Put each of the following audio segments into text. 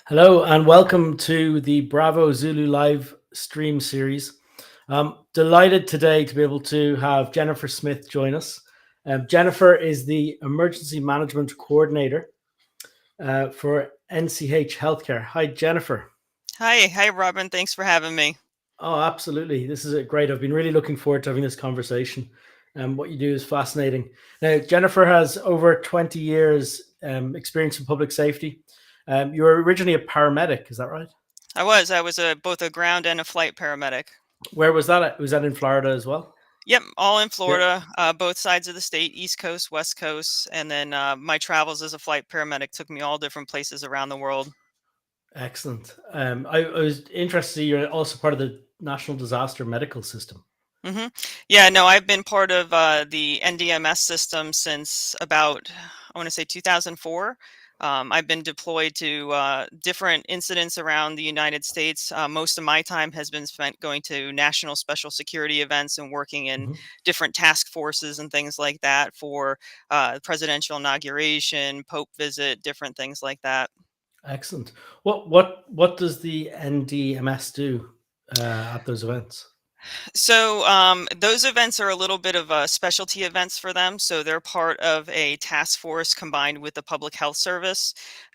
Hello and welcome to the Bravo Zulu live stream series. I'm delighted today to be able to have Jennifer Smith join us. Jennifer is the Emergency Management Coordinator for NCH Healthcare. Hi, Jennifer. Hi, Robin. Thanks for having me. Oh, absolutely. This is great. I've been really looking forward to having this conversation. What you do is fascinating. Now, Jennifer has over 20 years experience in public safety. You were originally a paramedic, is that right? I was both a ground and a flight paramedic. Where was that at? Was that in Florida as well? Yep, all in Yeah, Florida, both sides of the state, East Coast, West Coast, and then my travels as a flight paramedic took me all different places around the world. excellent. I was interested. You're also part of the National Disaster Medical System. hmm Yeah, no, I've been part of the NDMS system since about, I want to say 2004. I've been deployed to different incidents around the United States. Most of my time has been spent going to national special security events and working in Mhm. different task forces and things like that for presidential inauguration, Pope visit, different things like that. Excellent. What does the NDMS do at those events? So those events are a little bit of specialty events for them. So they're part of a task force combined with the public health service.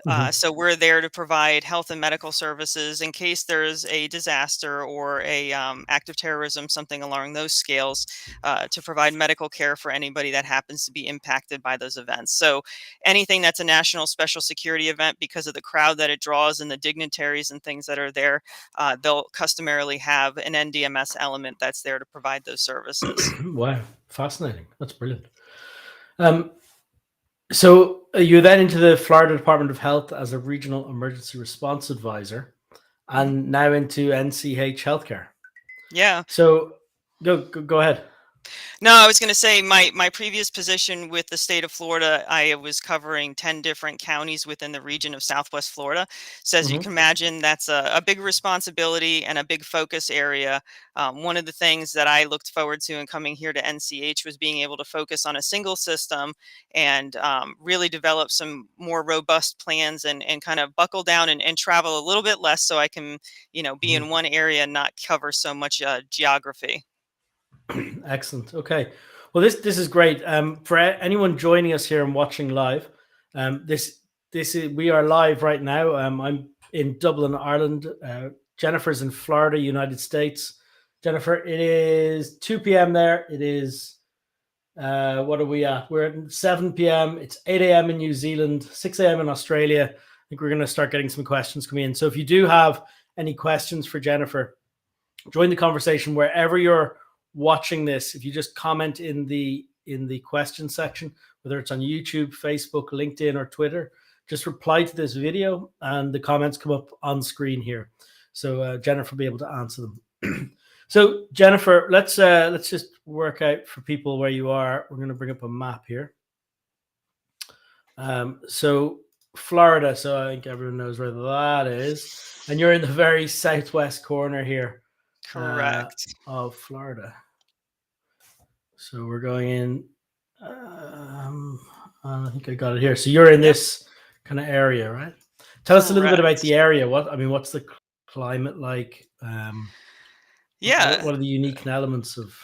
Hmm. So we're there to provide health and medical services in case there's a disaster or a act of terrorism, something along those scales, to provide medical care for anybody that happens to be impacted by those events. So anything that's a national special security event, because of the crowd that it draws and the dignitaries and things that are there, they'll customarily have an NDMS element that's there to provide those services. Wow, fascinating. That's brilliant. Um, so you then into the Florida Department of Health as a regional emergency response advisor, Mhm. and now into NCH Healthcare. Yeah. So go ahead. No, I was going to say my previous position with the state of Florida, I was covering 10 different counties within the region of Southwest Florida. So as you Hmm. can imagine, that's a big responsibility and a big focus area. One of the things that I looked forward to in coming here to NCH was being able to focus on a single system and really develop some more robust plans and kind of buckle down and travel a little bit less so I can, be in one area and not cover so much geography. Excellent. Okay. Well, this is great. For anyone joining us here and watching live, this is we are live right now. I'm in Dublin, Ireland. Jennifer's in Florida, United States. Jennifer, it is 2 p.m. there. It is what are we at? We're at 7 p.m. It's 8 a.m. in New Zealand, 6 a.m. in Australia. I think we're going to start getting some questions coming in. So if you do have any questions for Jennifer, join the conversation wherever you're watching this. If you just comment in the question section, whether it's on YouTube, Facebook, LinkedIn, or Twitter, just reply to this video and the comments come up on screen here. So Jennifer will be able to answer them. So Jennifer, let's just work out for people where you are. We're going to bring up a map here. So Florida, so I think everyone knows where that is, and you're in the very southwest corner here uh, Correct. of Florida. So we're going in. Um, I think I got it here. So you're in Yep. this kind of area, right? Tell us a little bit about Correct. the area. What's the climate like? Yeah. What are the unique elements of?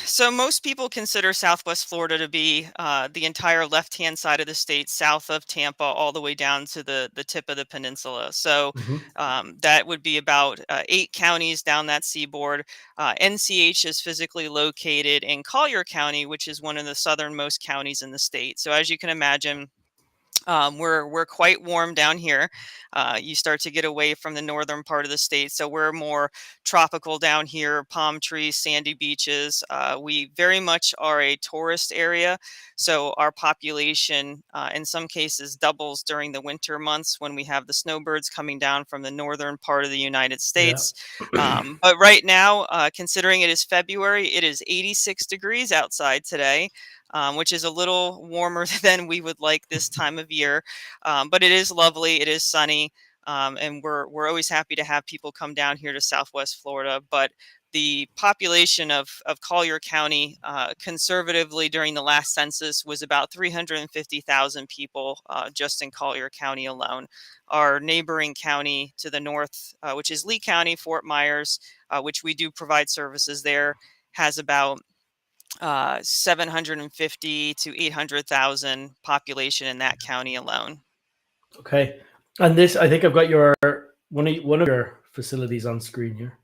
So most people consider Southwest Florida to be the entire left-hand side of the state, south of Tampa, all the way down to the tip of the peninsula. So Mhm. that would be about 8 counties down that seaboard. NCH is physically located in Collier County, which is one of the southernmost counties in the state. So as you can imagine, we're quite warm down here. You start to get away from the northern part of the state, so we're more tropical down here. Palm trees, sandy beaches. We very much are a tourist area, so our population, in some cases, doubles during the winter months when we have the snowbirds coming down from the northern part of the United Yeah. States. But right now, considering it is February, it is 86 degrees outside today, which is a little warmer than we would like this time of year. But it is lovely. It is sunny. And we're always happy to have people come down here to Southwest Florida. But the population of Collier County, conservatively during the last census, was about 350,000 people just in Collier County alone. Our neighboring county to the north, which is Lee County, Fort Myers, which we do provide services there, has about 750 to 800,000 population in that county alone. Okay. And this, I think I've got your one of your facilities on screen here.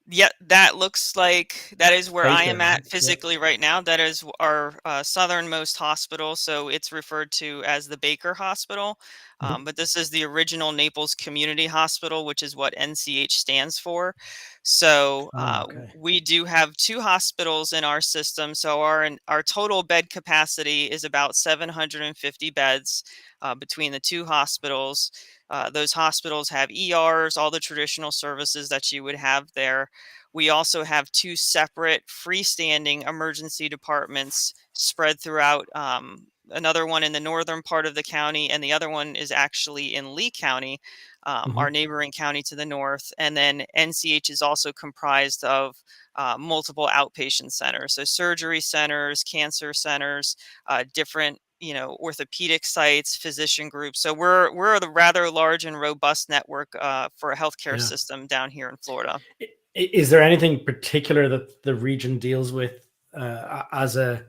Yeah, that looks like that is where I am Baker, right? at physically right now. That is our southernmost hospital. So it's referred to as the Baker Hospital. But this is the original Naples Community Hospital, which is what NCH stands for. So Okay. we do have two hospitals in our system. So our total bed capacity is about 750 beds between the two hospitals. Those hospitals have ERs, all the traditional services that you would have there. We also have two separate freestanding emergency departments spread throughout, another one in the northern part of the county, and the other one is actually in Lee County, our neighboring county to the north. And then NCH is also comprised of multiple outpatient centers, so surgery centers, cancer centers, different orthopedic sites, physician groups. So we're a rather large and robust network for a healthcare Yeah. system down here in Florida. Is there anything particular that the region deals with as a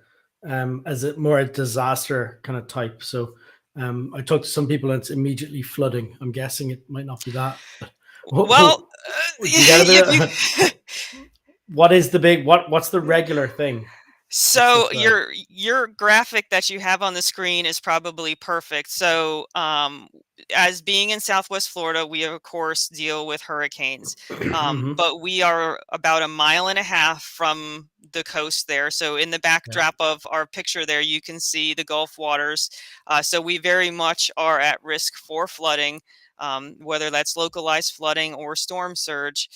more a disaster kind of type? So I talked to some people and it's immediately flooding. I'm guessing it might not be that. Well, Do you get a bit you, of what is the big what's the regular thing? So your graphic that you have on the screen is probably perfect. So as being in Southwest Florida, we of course deal with hurricanes, but we are about 1.5 miles from the coast there. So in the backdrop of our picture there, you can see the Gulf waters. So we very much are at risk for flooding. Whether that's localized flooding or storm surge.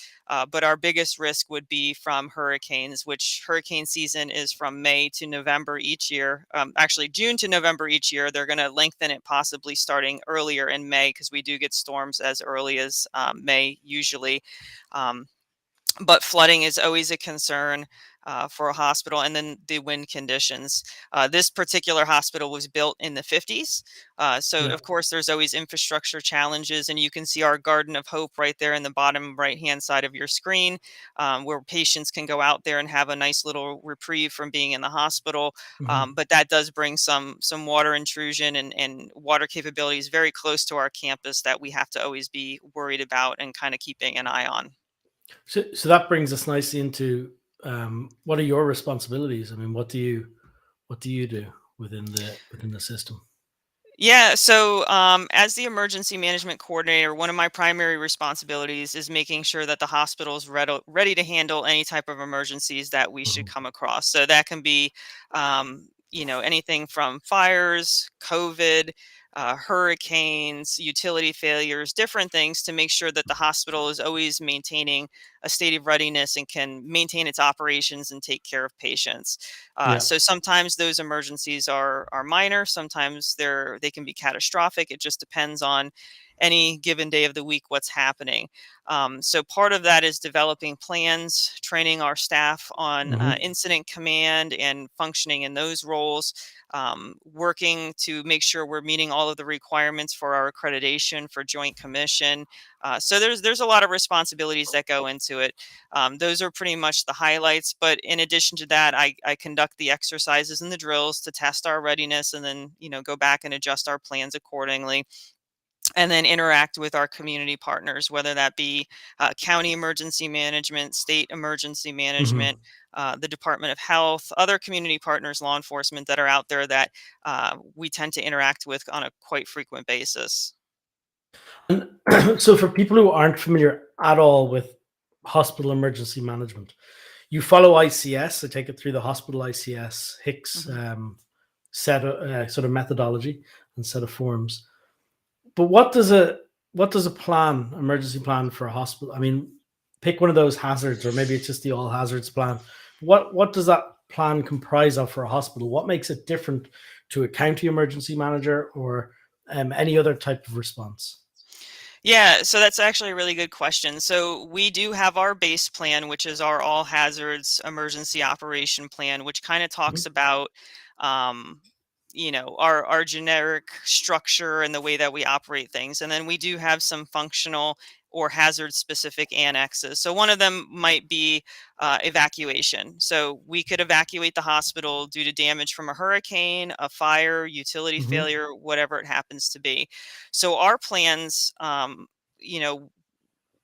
But our biggest risk would be from hurricanes, which hurricane season is from May to November each year. Actually, June to November each year. They're going to lengthen it possibly starting earlier in May because we do get storms as early as May usually. But flooding is always a concern for a hospital, and then the wind conditions. This particular hospital was built in the 50s. So, of course, there's always infrastructure challenges, and you can see our Garden of Hope right there in the bottom right-hand side of your screen, where patients can go out there and have a nice little reprieve from being in the hospital. But that does bring some water intrusion and water capabilities very close to our campus that we have to always be worried about and kind of keeping an eye on. So that brings us nicely into what are your responsibilities? I mean, what do you do within the system? Yeah, so as the emergency management coordinator, one of my primary responsibilities is making sure that the hospital is ready to handle any type of emergencies that we should come across. So that can be, anything from fires, COVID, hurricanes, utility failures, different things to make sure that the hospital is always maintaining a state of readiness and can maintain its operations and take care of patients. So sometimes those emergencies are minor. Sometimes they can be catastrophic. It just depends on any given day of the week what's happening. So part of that is developing plans, training our staff on incident command and functioning in those roles, working to make sure we're meeting all of the requirements for our accreditation for Joint Commission. So there's a lot of responsibilities that go into it. Those are pretty much the highlights. But in addition to that, I conduct the exercises and the drills to test our readiness, and then go back and adjust our plans accordingly. And then interact with our community partners, whether that be county emergency management, state emergency management, the Department of Health, other community partners, law enforcement that are out there that we tend to interact with on a quite frequent basis. And so for people who aren't familiar at all with hospital emergency management, you follow ICS. I take it through the hospital ICS HICS set of sort of methodology and set of forms. But what does a emergency plan for a hospital? I mean, pick one of those hazards, or maybe it's just the all hazards plan. What does that plan comprise of for a hospital? What makes it different to a county emergency manager or any other type of response? Yeah, so that's actually a really good question. So we do have our base plan, which is our all hazards emergency operation plan, which kind of talks Mhm. about, um, our generic structure and the way that we operate things. And then we do have some functional or hazard specific annexes. So one of them might be evacuation. So we could evacuate the hospital due to damage from a hurricane, a fire, utility Mhm. failure, whatever it happens to be. So our plans, you know,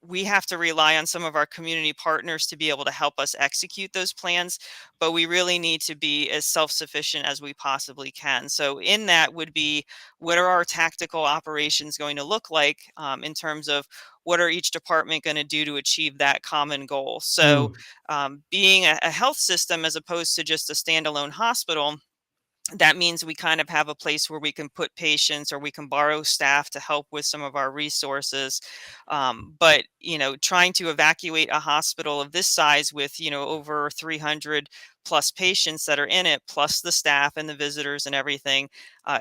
we have to rely on some of our community partners to be able to help us execute those plans, but we really need to be as self-sufficient as we possibly can. So in that would be, what are our tactical operations going to look like, in terms of what are each department going to do to achieve that common goal? So Mm. being a health system as opposed to just a standalone hospital, that means we kind of have a place where we can put patients or we can borrow staff to help with some of our resources. But, trying to evacuate a hospital of this size with, over 300 plus patients that are in it, plus the staff and the visitors and everything,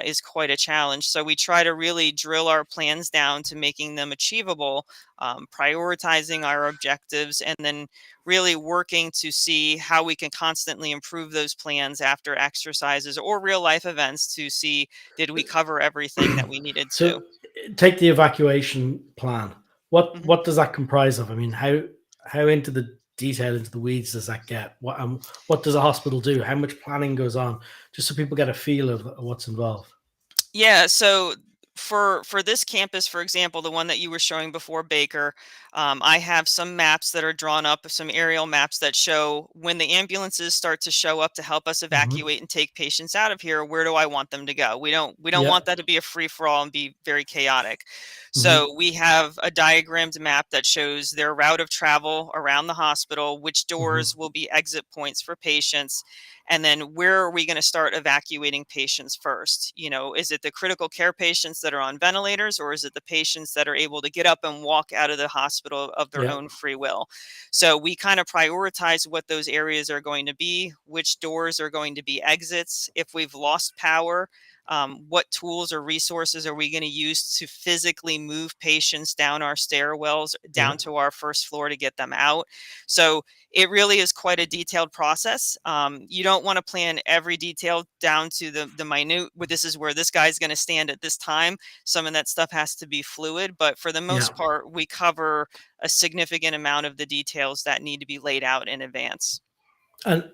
is quite a challenge. So we try to really drill our plans down to making them achievable, prioritizing our objectives, and then really working to see how we can constantly improve those plans after exercises or real life events to see, did we cover everything that we needed to. So take the evacuation plan. What Mhm. what does that comprise of? I mean, how into the detail, into the weeds does that get? What does a hospital do? How much planning goes on? Just so people get a feel of what's involved. Yeah, so for this campus, for example, the one that you were showing before Baker, I have some maps that are drawn up, some aerial maps that show when the ambulances start to show up to help us Hmm. evacuate and take patients out of here, where do I want them to go? We don't Yeah. want that to be a free for all and be very chaotic. Hmm. So we have a diagrammed map that shows their route of travel around the hospital, which Hmm. doors will be exit points for patients, and then where are we going to start evacuating patients first? Is it the critical care patients that are on ventilators, or is it the patients that are able to get up and walk out of the hospital of their Yeah. own free will? So we kind of prioritize what those areas are going to be, which doors are going to be exits. If we've lost power, what tools or resources are we going to use to physically move patients down our stairwells Yeah. down to our first floor to get them out? So it really is quite a detailed process. You don't want to plan every detail down to the minute. This is where this guy's going to stand at this time. Some of that stuff has to be fluid, but for the Yeah. most part, we cover a significant amount of the details that need to be laid out in advance. And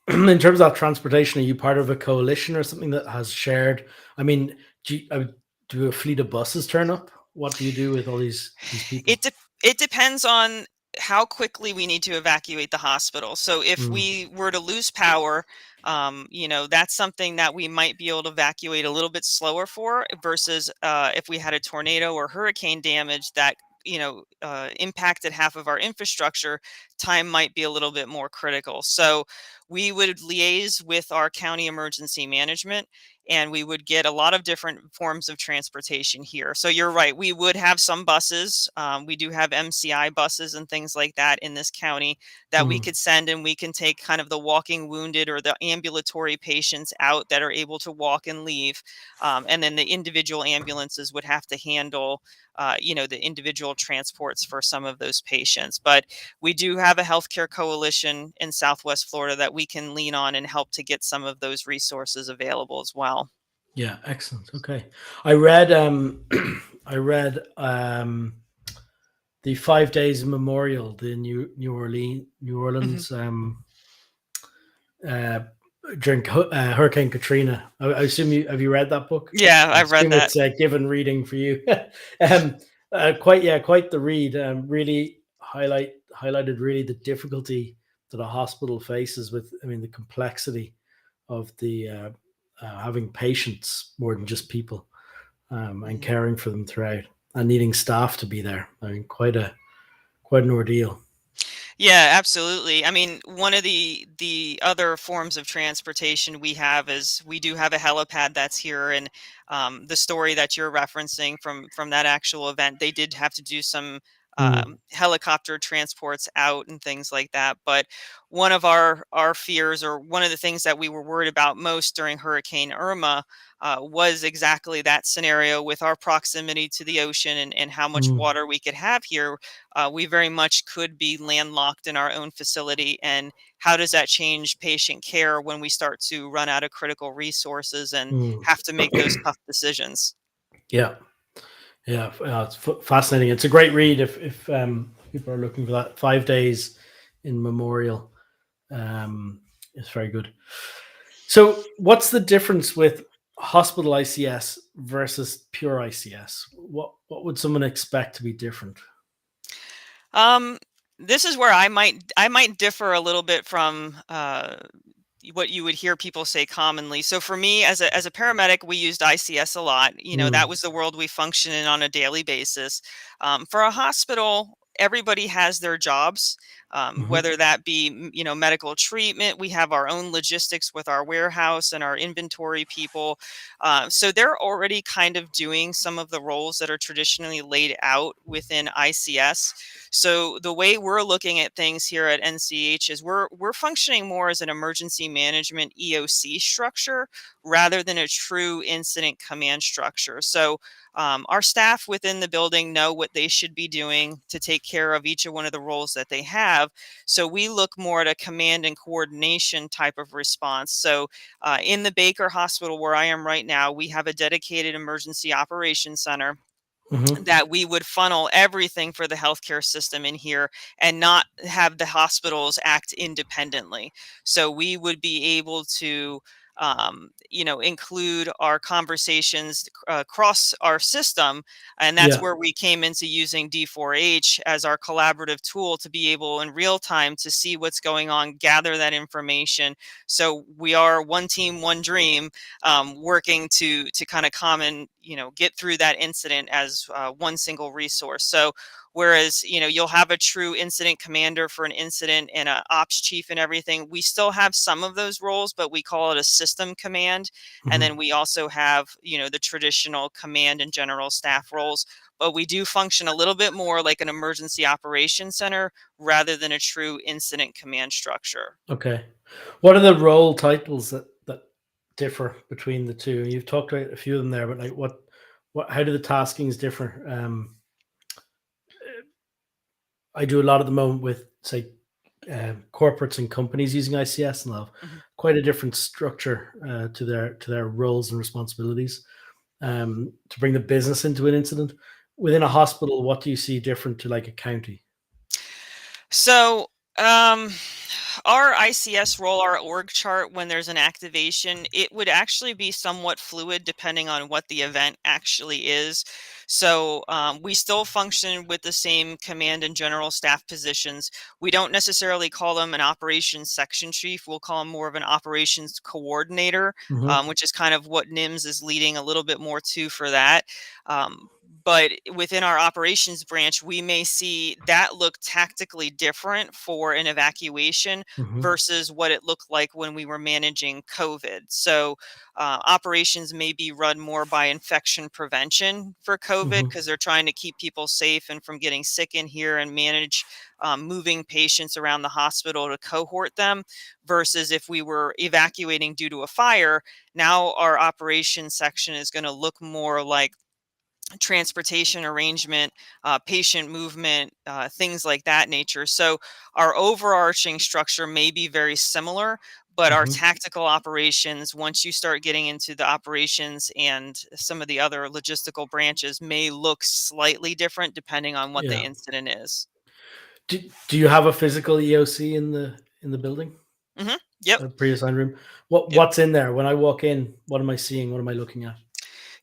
in terms of transportation, are you part of a coalition or something that has shared? I mean, do a fleet of buses turn up? What do you do with all these It people? de- it depends on how quickly we need to evacuate the hospital. So if Mm. we were to lose power, that's something that we might be able to evacuate a little bit slower for versus if we had a tornado or hurricane damage that impacted half of our infrastructure, time might be a little bit more critical. So we would liaise with our county emergency management, and we would get a lot of different forms of transportation here. So you're right, we would have some buses. We do have MCI buses and things like that in this county that we Mm. could send, and we can take kind of the walking wounded or the ambulatory patients out that are able to walk and leave. And then the individual ambulances would have to handle, the individual transports for some of those patients. But we do have a healthcare coalition in Southwest Florida that we can lean on and help to get some of those resources available as well. Yeah, excellent. Okay. I read I read the 5 days memorial, the New Mhm. Orleans uh during Hurricane Katrina. I assume have you read that book? Yeah, I I've read assume that. it's given reading for you. um quite the read. Really highlighted really the difficulty that a hospital faces with, I mean, the complexity of the having patients more than just people, and Mhm. caring for them throughout, and needing staff to be there. I mean, quite an ordeal. Yeah, absolutely. I mean, one of the other forms of transportation we have is we do have a helipad that's here, and the story that you're referencing from that actual event, they did have to do some Mm, helicopter transports out and things like that. But one of our fears, or one of the things that we were worried about most during Hurricane Irma, was exactly that scenario with our proximity to the ocean and how much mm, water we could have here. We very much could be landlocked in our own facility. And how does that change patient care when we start to run out of critical resources and mm. have to make those tough decisions? Yeah, yeah, it's fascinating. It's a great read if people are looking for that. 5 days in Memorial. It's very good. So, what's the difference with hospital ICS versus pure ICS? What would someone expect to be different? Um, this is where I might differ a little bit from what you would hear people say commonly. So for me, as a paramedic, we used ICS a lot. That Mm, was the world we function in on a daily basis. For a hospital, everybody has their jobs, hmm. whether that be medical treatment. We have our own logistics with our warehouse and our inventory people. So they're already kind of doing some of the roles that are traditionally laid out within ICS. So the way we're looking at things here at NCH is we're functioning more as an emergency management EOC structure rather than a true incident command structure. So our staff within the building know what they should be doing to take care of each of one of the roles that they have. So we look more at a command and coordination type of response. So in the Baker Hospital where I am right now, we have a dedicated emergency operations center Hmm. that we would funnel everything for the healthcare system in here and not have the hospitals act independently. So we would be able to, include our conversations across our system. And that's Yeah. where we came into using D4H as our collaborative tool to be able in real time to see what's going on, gather that information. So we are one team, one dream, working to kind of come and get through that incident as one single resource. So whereas you'll have a true incident commander for an incident and a ops chief and everything, we still have some of those roles, but we call it a system command. And Hmm. then we also have the traditional command and general staff roles, but we do function a little bit more like an emergency operations center rather than a true incident command structure. Okay. What are the role titles that differ between the two? You've talked about a few of them there, but like what how do the taskings differ? I do a lot at the moment with say corporates and companies using ICS, and they have Mhm. quite a different structure to their roles and responsibilities to bring the business into an incident. Within a hospital, what do you see different to like a county? So, um, our ICS role, our org chart, when there's an activation, it would actually be somewhat fluid depending on what the event actually is. So, we still function with the same command and general staff positions. We don't necessarily call them an operations section chief. We'll call them more of an operations coordinator, Hmm. which is kind of what NIMS is leading a little bit more to for that. But within our operations branch, we may see that look tactically different for an evacuation Hmm. versus what it looked like when we were managing COVID. So, operations may be run more by infection prevention for COVID Hmm. because they're trying to keep people safe and from getting sick in here and manage moving patients around the hospital to cohort them. Versus if we were evacuating due to a fire, now our operations section is going to look more like transportation arrangement, patient movement, things like that nature. So our overarching structure may be very similar, but our Hmm. tactical operations, once you start getting into the operations and some of the other logistical branches, may look slightly different depending on what the Yeah. incident is. Do you have a physical EOC in the building? Yep. A pre-assigned room. Yep. What's in there when I walk in? What am I seeing? What am I looking at?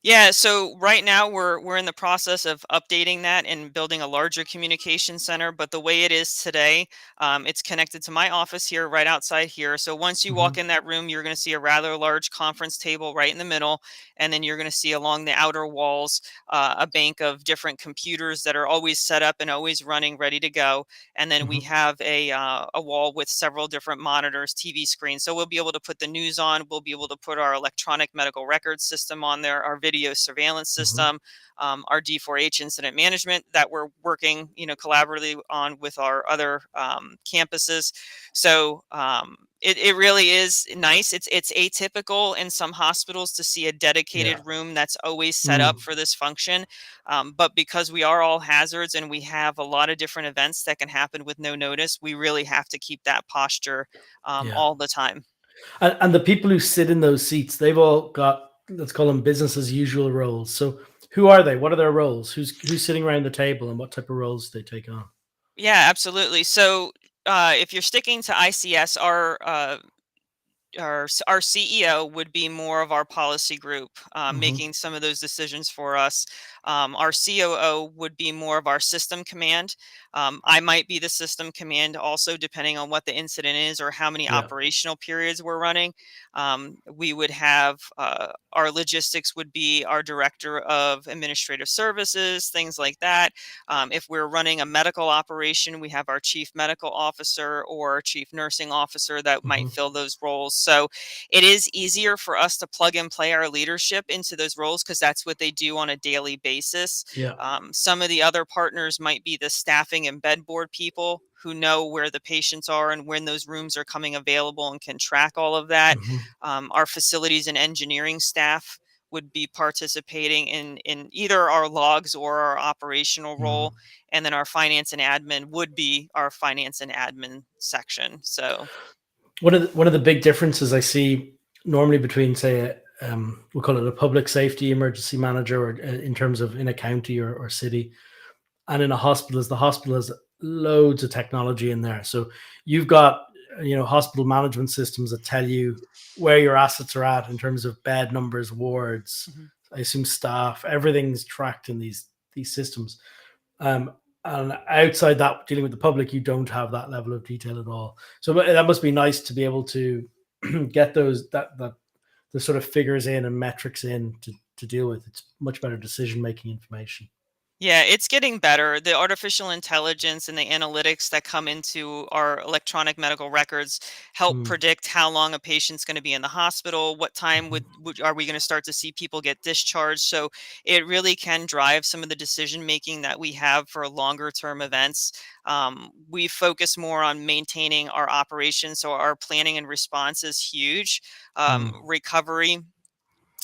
Yeah, so right now we're in the process of updating that and building a larger communication center. But the way it is today, it's connected to my office here, right outside here. So once you walk Hmm. in that room, you're going to see a rather large conference table right in the middle, and then you're going to see along the outer walls a bank of different computers that are always set up and always running, ready to go. And then we Hmm. have a wall with several different monitors, TV screens. So we'll be able to put the news on. We'll be able to put our electronic medical record system on there, our video surveillance Hmm. system, our D4H incident management that we're working, collaboratively on with our other campuses. So it really is nice. It's atypical in some hospitals to see a Yeah. dedicated room that's always set up Mm. for this function. But because we are all hazards and we have a lot of different events that can happen with no notice, we really have to keep that posture Yeah. all the time. And the people who sit in those seats, they've all got, let's call them business as usual roles. So who are they? What are their roles? Who's sitting around the table and what type of roles do they take on? Yeah, absolutely. So if you're sticking to ICS, our CEO would be more of our policy group, Hmm. making some of those decisions for us. Our COO would be more of our system command. I might be the system command also, depending on what the incident is or how many Yeah. operational periods we're running. We would have our logistics would be our director of administrative services, things like that. If we're running a medical operation, we have our chief medical officer or chief nursing officer that might Hmm. fill those roles. So it is easier for us to plug and play our leadership into those roles because that's what they do on a daily basis. Yeah. Some of the other partners might be the staffing and bed board people who know where the patients are and when those rooms are coming available and can track all of that. Hmm. Our facilities and engineering staff would be participating in either our logs or our operational role, Hmm. and then our finance and admin would be our finance and admin section. So One of the big differences I see normally between, say, we'll call it a public safety emergency manager, or in terms of in a county or city, and in a hospital, is the hospital has loads of technology in there. So you've got, hospital management systems that tell you where your assets are at in terms of bed numbers, wards, mhm. I assume staff, everything's tracked in these systems. Um, and outside that, dealing with the public, you don't have that level of detail at all. So that must be nice to be able to get those that the sort of figures in and metrics in to deal with. It's much better decision making information. Yeah, it's getting better. The artificial intelligence and the analytics that come into our electronic medical records help Mm. predict how long a patient's going to be in the hospital, what time Mhm. are we going to start to see people get discharged. So it really can drive some of the decision making that we have for longer term events. We focus more on maintaining our operations, so our planning and response is huge. Mm. Recovery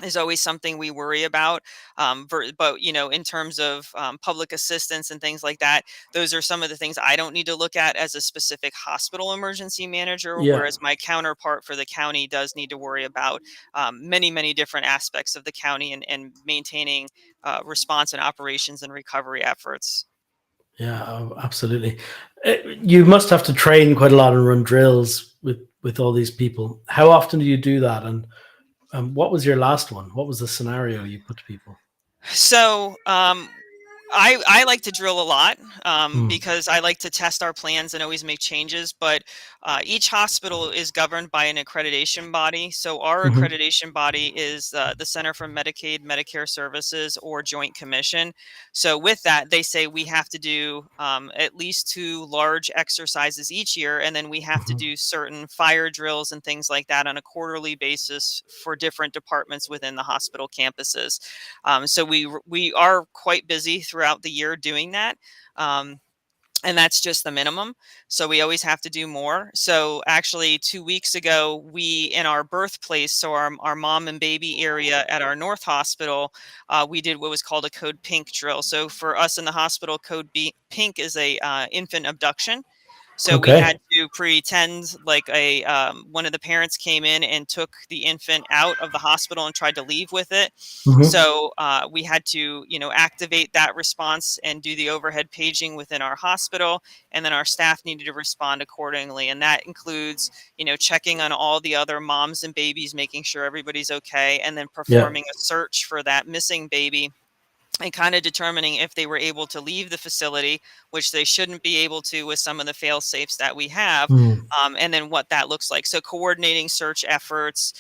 is always something we worry about. But in terms of public assistance and things like that, those are some of the things I don't need to look at as a specific hospital emergency manager, Yeah. whereas my counterpart for the county does need to worry about many, many different aspects of the county and maintaining response and operations and recovery efforts. Yeah, absolutely. You must have to train quite a lot and run drills with all these people. How often do you do that? And what was your last one? What was the scenario you put to people? So I like to drill a lot Mm. because I like to test our plans and always make changes. But each hospital is governed by an accreditation body. So our Hmm. accreditation body is the Center for Medicaid, Medicare Services, or Joint Commission. So with that, they say we have to do at least two large exercises each year, and then we have to Hmm. do certain fire drills and things like that on a quarterly basis for different departments within the hospital campuses. So we are quite busy throughout the year doing that. Um, and that's just the minimum. So we always have to do more. So actually 2 weeks ago, we in our birthplace, so our mom and baby area at our North Hospital, we did what was called a code pink drill. So for us in the hospital, pink is a infant abduction. So we Okay. had to pretend like a one of the parents came in and took the infant out of the hospital and tried to leave with it. Hmm. So we had to, activate that response and do the overhead paging within our hospital, and then our staff needed to respond accordingly. And that includes, checking on all the other moms and babies, making sure everybody's okay, and then Yeah. performing a search for that missing baby and kind of determining if they were able to leave the facility, which they shouldn't be able to with some of the fail safes that we have, and then what that looks like. So coordinating search efforts,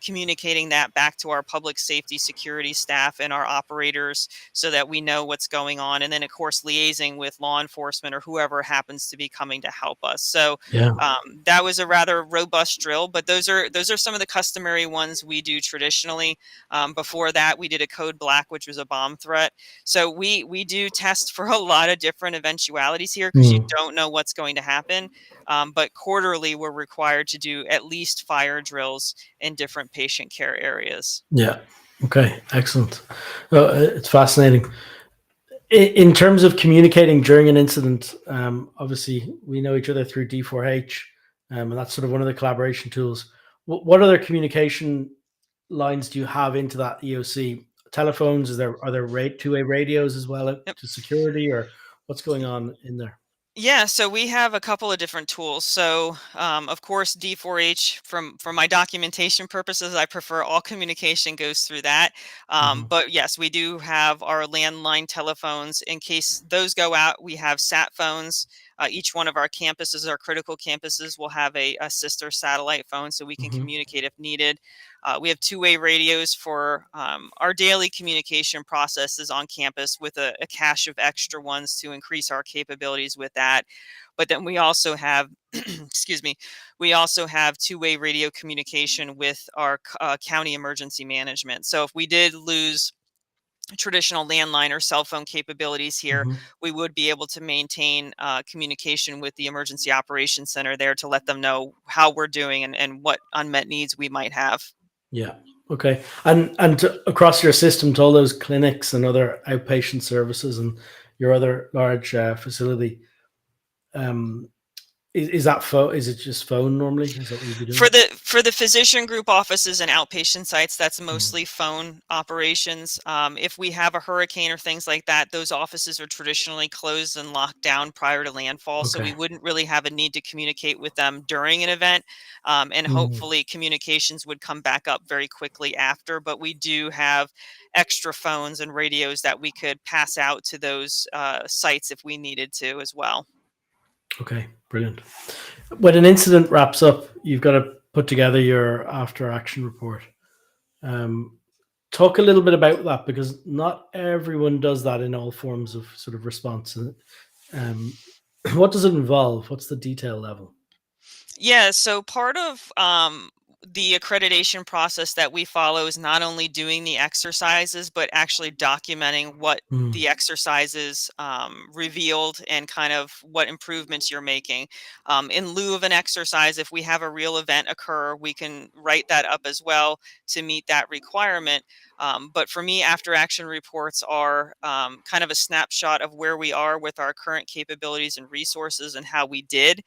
communicating that back to our public safety security staff and our operators so that we know what's going on. And then, of course, liaising with law enforcement or whoever happens to be coming to help us. So Yeah. that was a rather robust drill, but those are some of the customary ones we do traditionally. Before that, we did a code black, which was a bomb threat. So we do test for a lot of different eventualities here because you don't know what's going to happen. But quarterly, we're required to do at least fire drills in different patient care areas. Yeah. Okay. Excellent. It's fascinating. In terms of communicating during an incident, obviously we know each other through D4H, and that's sort of one of the collaboration tools. What other communication lines do you have into that EOC? Telephones? Are there two-way radios as well Yep. to security, or what's going on in there? Yeah, so we have a couple of different tools. So, of course, D4H, for my documentation purposes, I prefer all communication goes through that. But yes, we do have our landline telephones. In case those go out, we have sat phones. Each one of our campuses, our critical campuses, will have a sister satellite phone so we can communicate if needed. We have two-way radios for our daily communication processes on campus with a cache of extra ones to increase our capabilities with that. But then we also have, excuse me, we also have two-way radio communication with our county emergency management. So if we did lose traditional landline or cell phone capabilities here, we would be able to maintain communication with the emergency operations center there to let them know how we're doing and what unmet needs we might have. Yeah. Okay. And across your system to all those clinics and other outpatient services and your other large facility, is that phone? Is it just phone normally? Is that what you'd be doing? For the physician group offices and outpatient sites, that's mostly phone operations. If we have a hurricane or things like that, those offices are traditionally closed and locked down prior to landfall, so we wouldn't really have a need to communicate with them during an event. And hopefully communications would come back up very quickly after. But we do have extra phones and radios that we could pass out to those sites if we needed to as well. Okay, brilliant. When an incident wraps up, you've got to put together your after action report. Talk a little bit about that, because not everyone does that in all forms of sort of response. What does it involve? What's the detail level? Yeah, so part of the accreditation process that we follow is not only doing the exercises, but actually documenting what the exercises revealed and kind of what improvements you're making. In lieu of an exercise, if we have a real event occur, we can write that up as well to meet that requirement. But for me, after action reports are kind of a snapshot of where we are with our current capabilities and resources and how we did.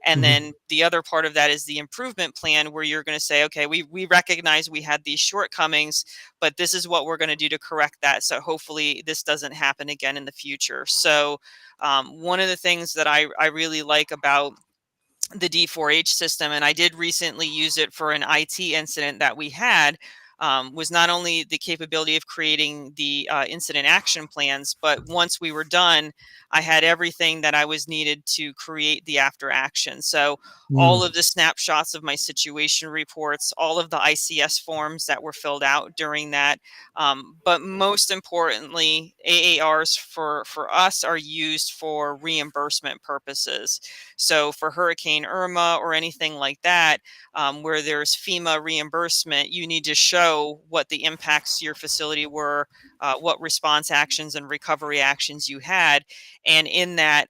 And then the other part of that is the improvement plan, where you're going to say, okay, we recognize we had these shortcomings, but this is what we're going to do to correct that. So hopefully this doesn't happen again in the future. So one of the things that I really like about the D4H system, and I did recently use it for an IT incident that we had, was not only the capability of creating the incident action plans, but once we were done, I had everything that I was needed to create the after action. So all of the snapshots of my situation reports, all of the ICS forms that were filled out during that. But most importantly, AARs for us are used for reimbursement purposes. So for Hurricane Irma or anything like that, where there's FEMA reimbursement, you need to show what the impacts to your facility were, what response actions and recovery actions you had. And in that,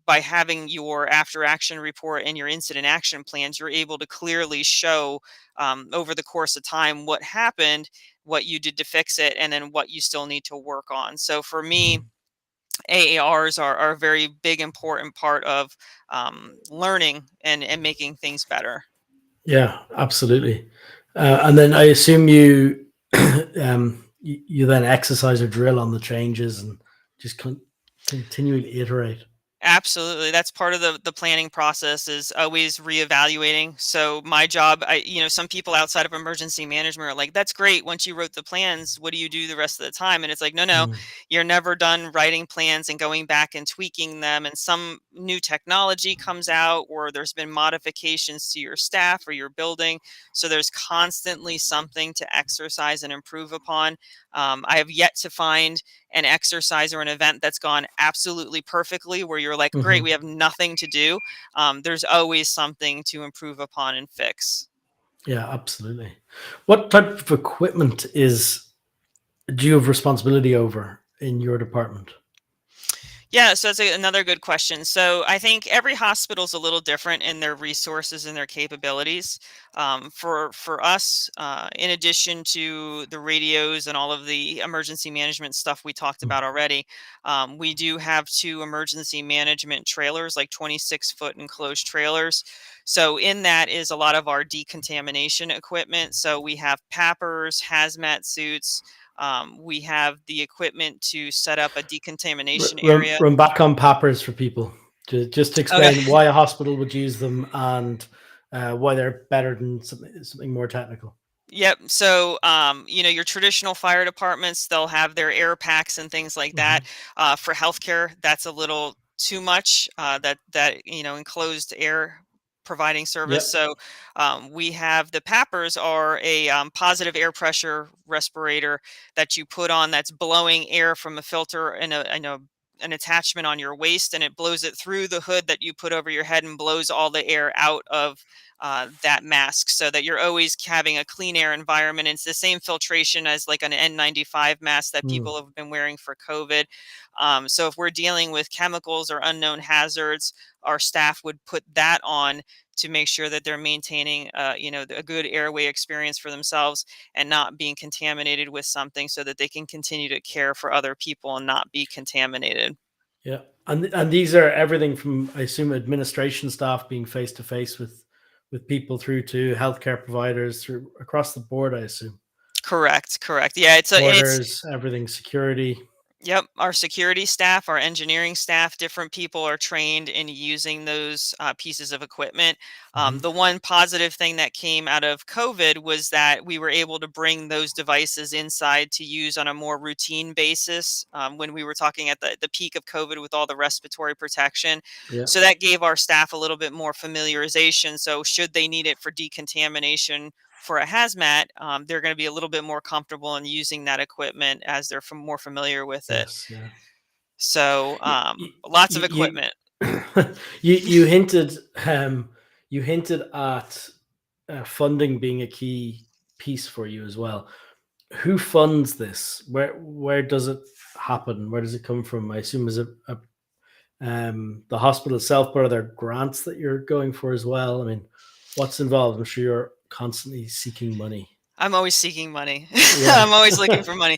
by having your after action report and your incident action plans, you're able to clearly show over the course of time what happened, what you did to fix it, and then what you still need to work on. So for me, AARs are a very big, important part of learning and making things better. Yeah, absolutely. And then I assume you you then exercise or drill on the changes and just continually iterate. absolutely. That's part of the planning process, is always reevaluating. So my job, some people outside of emergency management are like, that's great. Once you wrote the plans, what do you do the rest of the time? And it's like, no, Mm. you're never done writing plans and going back and tweaking them. And some new technology comes out, or there's been modifications to your staff or your building. So there's constantly something to exercise and improve upon. I have yet to find an exercise or an event that's gone absolutely perfectly, where you're like, great, Mhm. we have nothing to do. There's always something to improve upon and fix. Yeah, absolutely. What type of equipment do you have responsibility over in your department? Yeah, so that's another good question. So I think every hospital is a little different in their resources and their capabilities. For us, in addition to the radios and all of the emergency management stuff we talked Mm. about already, we do have 2 emergency management trailers, like 26-foot enclosed trailers. So in that is a lot of our decontamination equipment. So we have PAPRs, hazmat suits. We have the equipment to set up a decontamination area. Run back on Pappers for people. Just to Okay. explain why a hospital would use them and why they're better than something more technical. Yep. So, your traditional fire departments, they'll have their air packs and things like that. Hmm. For healthcare, that's a little too much. Enclosed air providing service. Yep. So, we have the PAPRs are a positive air pressure respirator that you put on, that's blowing air from a filter and an attachment on your waist, and it blows it through the hood that you put over your head and blows all the air out of that mask, so that you're always having a clean air environment. It's the same filtration as like an N95 mask that Mm. people have been wearing for COVID. So if we're dealing with chemicals or unknown hazards, our staff would put that on to make sure that they're maintaining, a good airway experience for themselves and not being contaminated with something, so that they can continue to care for other people and not be contaminated. Yeah. And these are everything from, I assume, administration staff being face to face with people, through to healthcare providers, through across the board, I assume. Correct, correct. Yeah, it's Porters, everything, security. Yep, our security staff, our engineering staff, different people are trained in using those pieces of equipment. Hmm. The one positive thing that came out of COVID was that we were able to bring those devices inside to use on a more routine basis, when we were talking at the peak of COVID with all the respiratory protection. Yeah. So that gave our staff a little bit more familiarization. So should they need it for decontamination for a hazmat, they're going to be a little bit more comfortable in using that equipment, as they're more familiar with it. Yes. Yeah. So, You you lots of you, equipment. you hinted you hinted at funding being a key piece for you as well. Who funds this? Where does it happen? Where does it come from? I assume is it the hospital itself, but are there grants that you're going for as well? I mean, what's involved? I'm sure you're constantly seeking money. I'm always seeking money. Yeah. I'm always looking for money.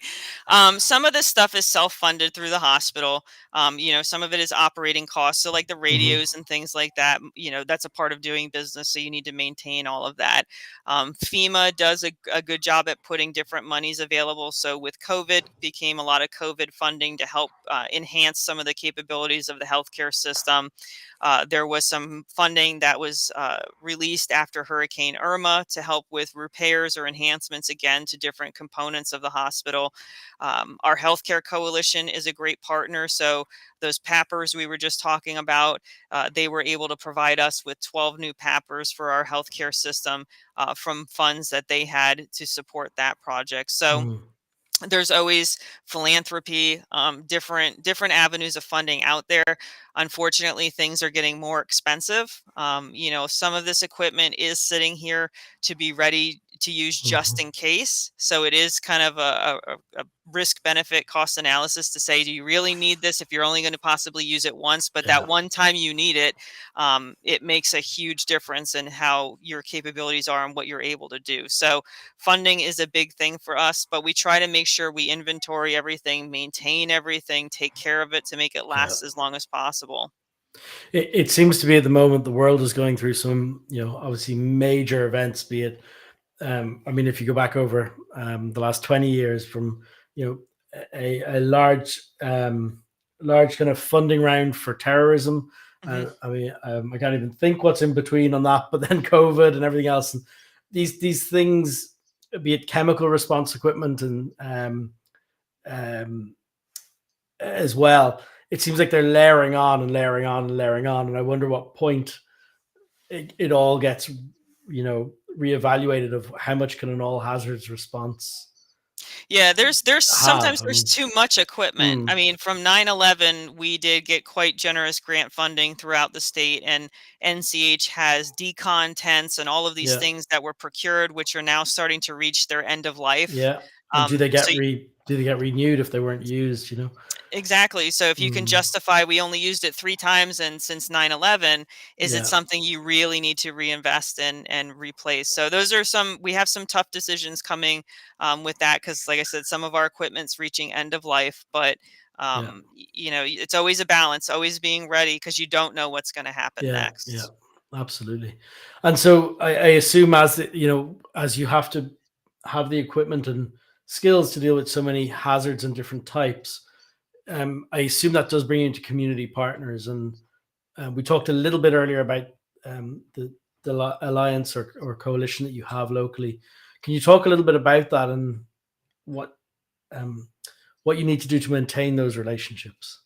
Some of this stuff is self-funded through the hospital. Some of it is operating costs. So like the Hmm. radios and things like that, that's a part of doing business. So you need to maintain all of that. FEMA does a good job at putting different monies available. So with COVID, became a lot of COVID funding to help enhance some of the capabilities of the healthcare system. There was some funding that was released after Hurricane Irma to help with repairs or enhancements, again, to different components of the hospital. Our healthcare coalition is a great partner. So those PAPRs we were just talking about, they were able to provide us with 12 new PAPRs for our healthcare system, from funds that they had to support that project. So Mm. there's always philanthropy, different avenues of funding out there. Unfortunately, things are getting more expensive. Some of this equipment is sitting here to be ready to use just Mhm. in case. So it is kind of a risk benefit cost analysis to say, do you really need this if you're only going to possibly use it once? But that Yeah. one time you need it, it makes a huge difference in how your capabilities are and what you're able to do. So funding is a big thing for us, but we try to make sure we inventory everything, maintain everything, take care of it to make it Yeah. last as long as possible. It seems to be at the moment the world is going through some, obviously major events, be it, I mean, if you go back over the last 20 years from, a large large kind of funding round for terrorism. Mhm. I mean, I can't even think what's in between on that, but then COVID and everything else. And these things, be it chemical response equipment and um, as well, it seems like they're layering on and layering on and layering on. And I wonder what point it all gets, reevaluated of how much can an all hazards response Yeah, there's have. sometimes I there's mean, too much equipment. I mean, from 9/11, we did get quite generous grant funding throughout the state, and NCH has decon tents and all of these yeah, things that were procured, which are now starting to reach their end of life. yeah. And do they So get renewed if they weren't used? exactly. So if you can Mm, justify we only used it 3 times and since 9/11, is it yeah, something you really need to reinvest in and replace? So those are we have some tough decisions coming with that because, like I said, some of our equipment's reaching end of life, but yeah, it's always a balance, always being ready because you don't know what's going to happen yeah. next. Absolutely. And so I assume as you have to have the equipment and skills to deal with so many hazards and different types, I assume that does bring you into community partners. And we talked a little bit earlier about the alliance or coalition that you have locally. Can you talk a little bit about that and what um, what you need to do to maintain those relationships?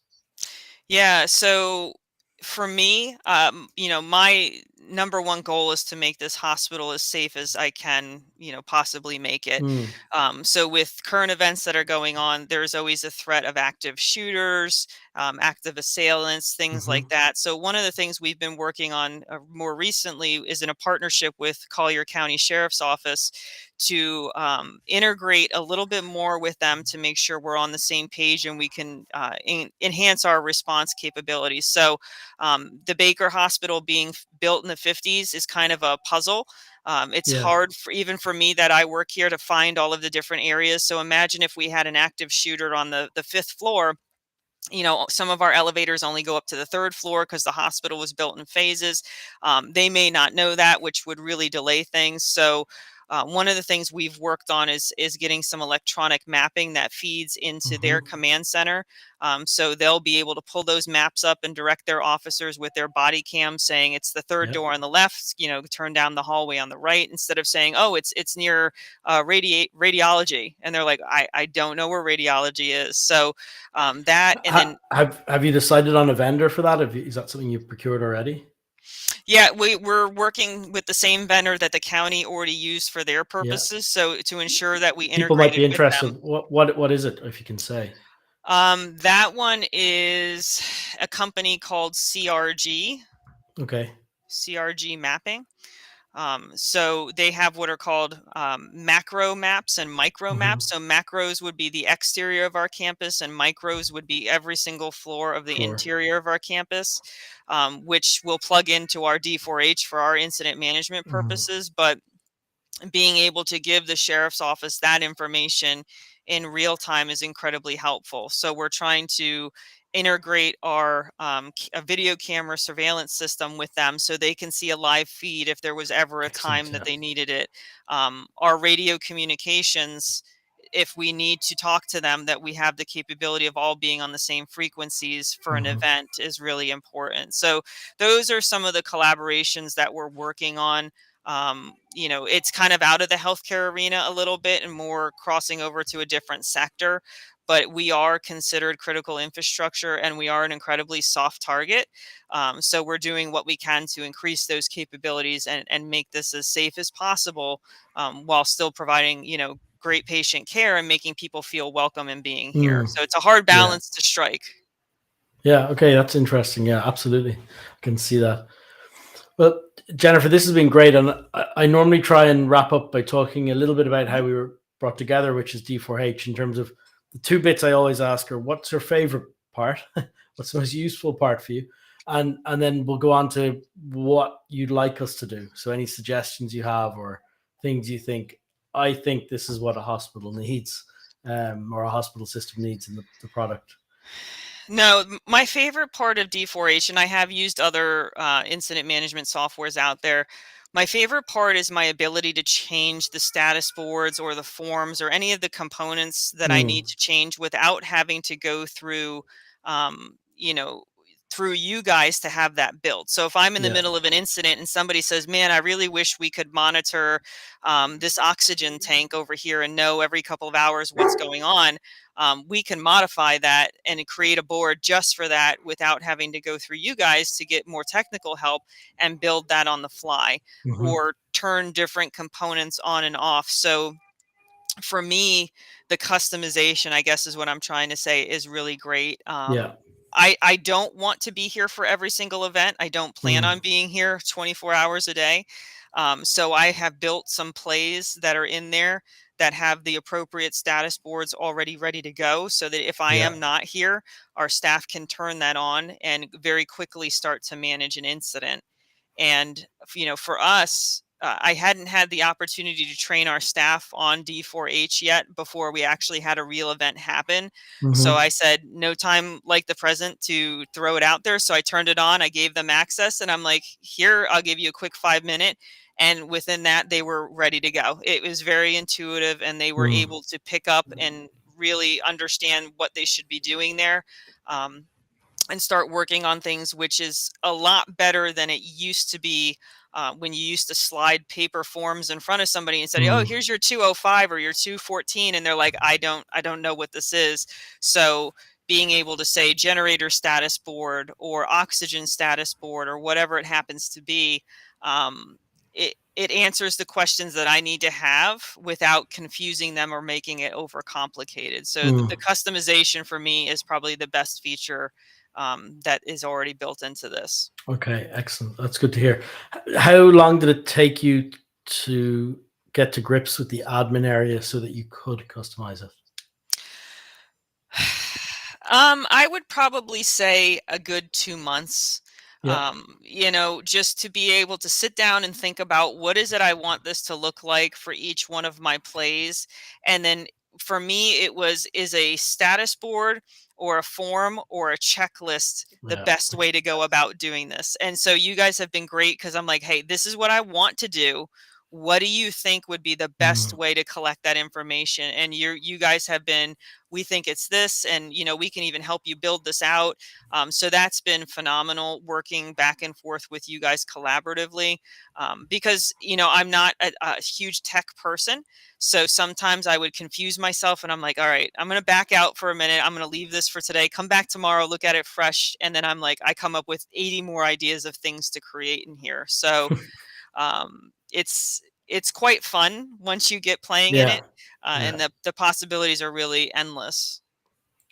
Yeah, so for me, my number one goal is to make this hospital as safe as I can, possibly make it. Mm, So with current events that are going on, there's always a threat of active shooters, active assailants, things hmm. like that. So one of the things we've been working on more recently is in a partnership with Collier County Sheriff's Office to integrate a little bit more with them to make sure we're on the same page and we can enhance our response capabilities. So, the Baker Hospital being built in the 50s is kind of a puzzle. It's Yeah. hard even for me that I work here to find all of the different areas. So imagine if we had an active shooter on the fifth floor. Some of our elevators only go up to the third floor because the hospital was built in phases. They may not know that, which would really delay things. So, one of the things we've worked on is getting some electronic mapping that feeds into Hmm. their command center. So they'll be able to pull those maps up and direct their officers with their body cam, saying it's the third Yeah. door on the left. Turn down the hallway on the right, instead of saying, "Oh, it's near radiology," and they're like, "I don't know where radiology is." So that and then Have you decided on a vendor for that? Is that something you've procured already? yeah, we're working with the same vendor that the county already used for their Yeah. purposes, so to ensure that we People might integrated be with interested. them. What is it, if you can say? That one is a company called Okay. CRG Mapping. So they have what are called macro maps and micro Hmm. maps. So macros would be the exterior of our campus, and micros would be every single floor of the Sure. interior of our campus, which will plug into our D4H for our incident management Mhm. purposes. But being able to give the sheriff's office that information in real time is incredibly helpful. So we're trying to integrate our a video camera surveillance system with them so they can see a live feed if there was ever a Excellent. time that Yeah. they needed it. Our radio communications, if we need to talk to them, that we have the capability of all being on the same frequencies for an Hmm. event is really important. So those are some of the collaborations that we're working on. It's kind of out of the healthcare arena a little bit and more crossing over to a different sector, but we are considered critical infrastructure and we are an incredibly soft target. So we're doing what we can to increase those capabilities and make this as safe as possible, while still providing, great patient care and making people feel welcome in being here. Mm. So it's a hard Yeah. balance to strike. Yeah. Okay. That's interesting. Yeah. Absolutely. I can see that. Well, Jennifer, this has been great, and I normally try and wrap up by talking a little bit about how Mhm. we were brought together, which is D4H. In terms of the two bits, I always ask her, "What's your favorite part? What's the most useful part for you?" And then we'll go on to what you'd like us to do. So, any suggestions you have or things you think, I think this is what a hospital needs, or a hospital system needs in the product. No, my favorite part of D4H, and I have used other incident management softwares out there. My favorite part is my ability to change the status boards or the forms or any of the components that I Mm, need to change without having to go through you know, through you guys to have that built. So if I'm in the Yeah. middle of an incident and somebody says, man, I really wish we could monitor this oxygen tank over here and know every couple of hours what's going on, we can modify that and create a board just for that without having to go through you guys to get more technical help and build that on the fly Hmm. or turn different components on and off. So for me, the customization, I guess is what I'm trying to say, is really great. Yeah. I don't want to be here for every single event. I don't plan Mm. on being here 24 hours a day. So I have built some plays that are in there that have the appropriate status boards already ready to go so that if I Yeah. am not here, our staff can turn that on and very quickly start to manage an incident. And, for us, I hadn't had the opportunity to train our staff on D4H yet before we actually had a real event happen. So Hmm. I said, no time like the present to throw it out there. So I turned it on, I gave them access, and I'm like, here, I'll give you a quick 5 minute. And within that, they were ready to go. It was very intuitive, and they were Mm. able to pick up and really understand what they should be doing there. Um, and start working on things, which is a lot better than it used to be when you used to slide paper forms in front of somebody and said, "Oh, Mm. here's your 205 or your 214," and they're like, I don't know what this is." So being able to say generator status board or oxygen status board or whatever it happens to be, it answers the questions that I need to have without confusing them or making it overcomplicated. So the Mm. customization for me is probably the best feature that is already built into this. Okay, excellent. That's good to hear. How long did it take you to get to grips with the admin area so that you could customize it? I would probably say a good 2 months. Yeah. Just to be able to sit down and think about what is it I want this to look like for each one of my plays. And then for me, is a status board or a form or a checklist the Yeah. best way to go about doing this? And so you guys have been great because I'm like, hey, this is what I want to do. What do you think would be the best Mm. way to collect that information? And you guys have been, we think it's this, and we can even help you build this out. So that's been phenomenal working back and forth with you guys collaboratively, because I'm not a huge tech person. So sometimes I would confuse myself and I'm like, all right, I'm going to back out for a minute, I'm going to leave this for today, come back tomorrow, look at it fresh, and then I'm like, I come up with 80 more ideas of things to create in here. So it's quite fun once you get playing in Yeah. it, Yeah. and the possibilities are really endless.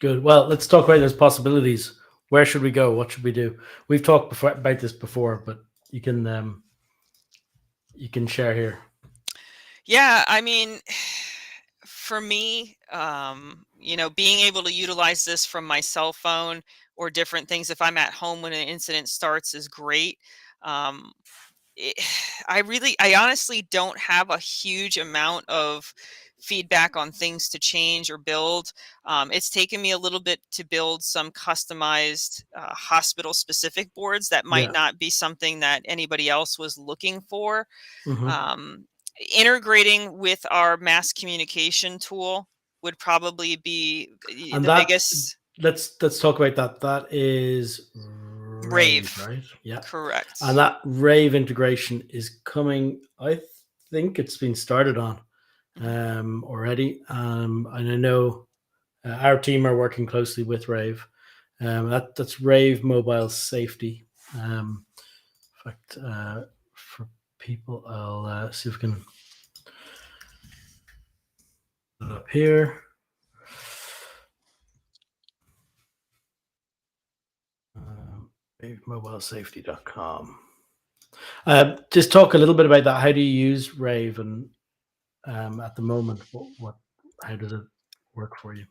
Good. Well, let's talk about those possibilities. Where should we go? What should we do? We've talked about this before, but you can share here. Yeah, I mean, for me, being able to utilize this from my cell phone or different things if I'm at home when an incident starts is great. Um, it, I honestly don't have a huge amount of feedback on things to change or build. It's taken me a little bit to build some customized hospital specific boards that might Yeah. not be something that anybody else was looking for. Hmm. Um, Integrating with our mass communication tool would probably be And the that biggest. let's talk about that. That is Rave, Rave, right? Yeah. And correct. that Rave integration is coming. I think it's been started on Mhm. already. And I know our team are working closely with Rave. That's Rave Mobile Safety. In fact, for people, I'll see if we can put it up here. RaveMobileSafety.com. Just talk a little bit about that. How do you use Rave, and at the moment, how does it work for you?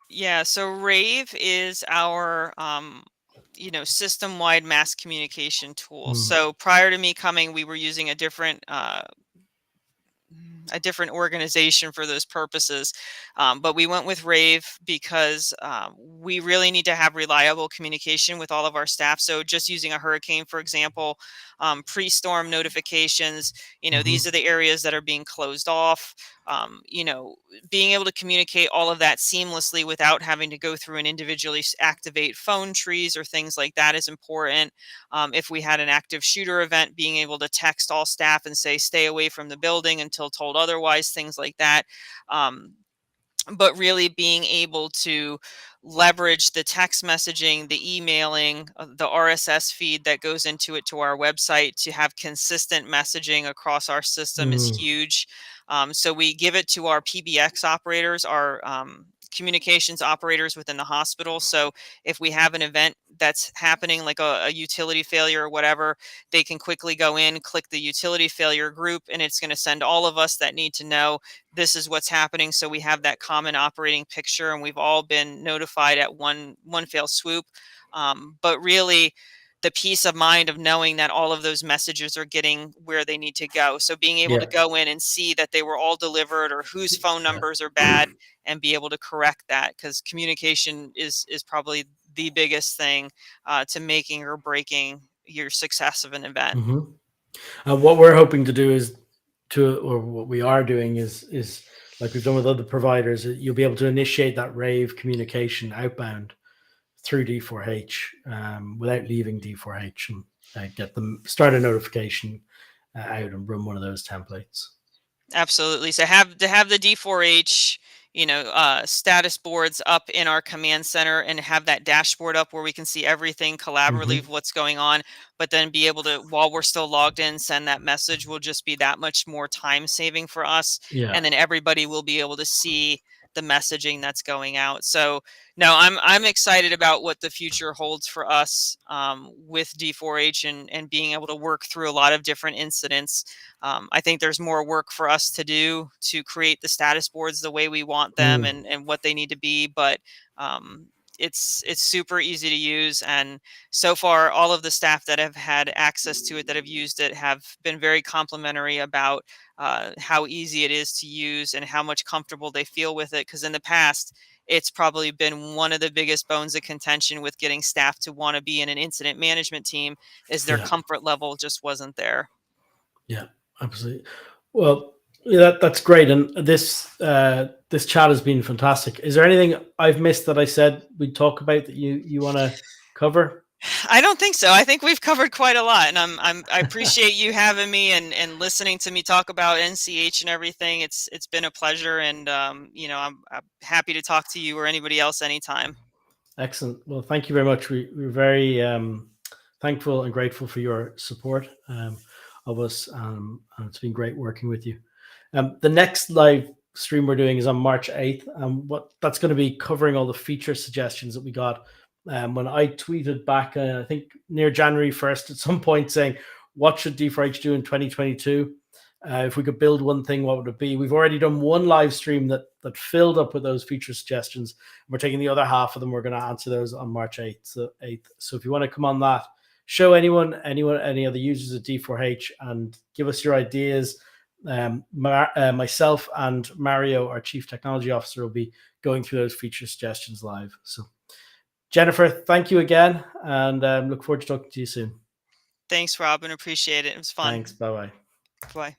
Yeah, so Rave is our system-wide mass communication tool. Mm. So prior to me coming, we were using a different organization for those purposes. But we went with Rave because we really need to have reliable communication with all of our staff. So just using a hurricane, for example, pre-storm notifications, these Hmm. are the areas that are being closed off. being able to communicate all of that seamlessly without having to go through and individually activate phone trees or things like that is important. If we had an active shooter event, being able to text all staff and say, stay away from the building until told otherwise, things like that. But really being able to leverage the text messaging, the emailing, the RSS feed that goes into it to our website to have consistent messaging across our system is huge. So we give it to our PBX operators, our communications operators within the hospital. So if we have an event that's happening, like a utility failure or whatever, they can quickly go in, click the utility failure group, and it's going to send all of us that need to know this is what's happening. So we have that common operating picture, and we've all been notified at one fell swoop. But really, the peace of mind of knowing that all of those messages are getting where they need to go. So being able to go in and see that they were all delivered, or whose phone numbers are bad, and be able to correct that, because communication is probably the biggest thing to making or breaking your success of an event. What we're hoping to do is or what we are doing is like we've done with other providers, you'll be able to initiate that Rave communication outbound through D4H without leaving D4H, and get them start a notification out and run one of those templates. Absolutely. So have the D4H, status boards up in our command center, and have that dashboard up where we can see everything collaboratively of what's going on, but then be able to, while we're still logged in, send that message will just be that much more time saving for us. And then everybody will be able to see the messaging that's going out. So no, I'm excited about what the future holds for us with D4H and being able to work through a lot of different incidents. I think there's more work for us to do to create the status boards the way we want them and what they need to be. But it's super easy to use. And so far, all of the staff that have had access to it, that have used it, have been very complimentary about how easy it is to use and how much comfortable they feel with it. Because in the past, it's probably been one of the biggest bones of contention with getting staff to want to be in an incident management team, is their comfort level just wasn't there. Yeah, absolutely. Well, yeah, that's great. And this chat has been fantastic. Is there anything I've missed that I said we'd talk about that you want to cover? I don't think so. I think we've covered quite a lot, and I appreciate you having me and listening to me talk about NCH and everything. It's been a pleasure, and I'm happy to talk to you or anybody else anytime. Excellent. Well, thank you very much. We're very thankful and grateful for your support of us, and it's been great working with you. The next live stream we're doing is on March 8th, and what that's going to be covering all the feature suggestions that we got when I tweeted back, I think near January 1st at some point, saying, what should D4H do in 2022? If we could build one thing, what would it be? We've already done one live stream that filled up with those feature suggestions. We're taking the other half of them. We're going to answer those on March 8th. So if you want to come on that, show any other users at D4H and give us your ideas. Myself and Mario, our Chief Technology Officer, will be going through those feature suggestions live. So Jennifer, thank you again, and look forward to talking to you soon. Thanks, Robin. Appreciate it. It was fun. Thanks. Bye-bye. Bye.